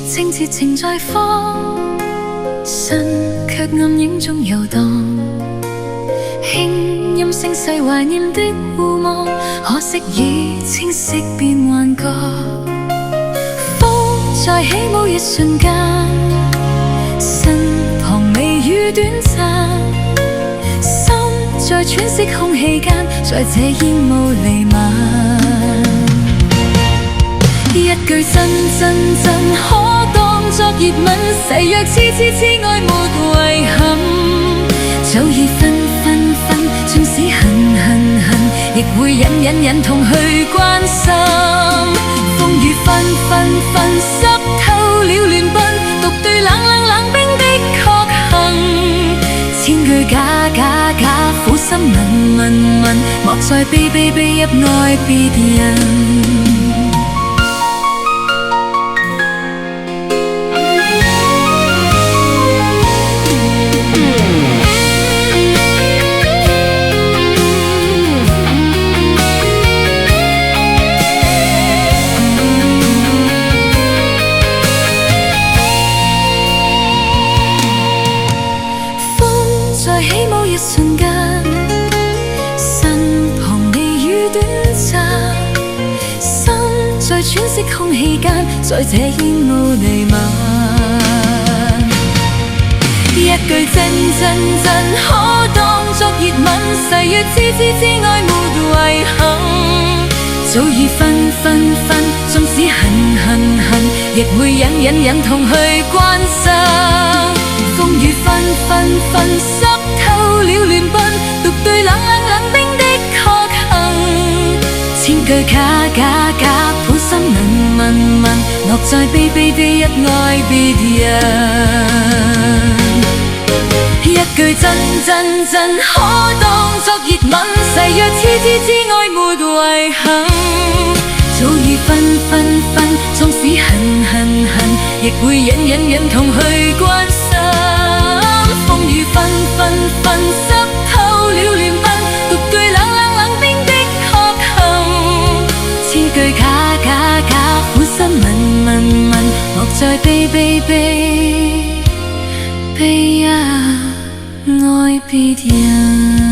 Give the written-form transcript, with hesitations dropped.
情節情在放，身卻暗影中遊蕩。輕音聲細懷念的互望，可惜已清晰變幻覺。風在起舞一瞬間，身旁微雨短暫，心在喘息空氣間，在這煙霧彌漫。一句真真真可當作熱吻，誓約痴痴痴愛沒遺憾。早已分分分，縱使恨恨恨，亦會忍忍忍痛去關心。風雨紛紛紛，濕透了亂奔，獨對冷冷冷冰的確幸。千句假假假，苦心問問問，莫再悲悲悲入愛別人。在起舞一瞬間，身旁微雨短暫，心在喘息空氣間，在這煙霧彌漫。一句真真真可當作熱吻，誓約痴痴痴愛沒遺憾。早已分分分，縱使恨恨恨，亦會忍忍忍痛去關心。風雨紛紛紛，濕透了亂奔，獨對冷冷冷冰的確幸。千句假假假，苦心問問問，莫再悲悲悲一愛別人。一句真真真可當作熱吻，誓約痴痴痴愛沒遺憾。早已分分分，縱使恨恨恨，亦會忍忍忍痛去關心。風雨紛紛紛，濕透了亂奔，獨對冷冷冷冰的確幸。千句假假假，苦心問問問，莫再悲悲悲悲啊愛別人。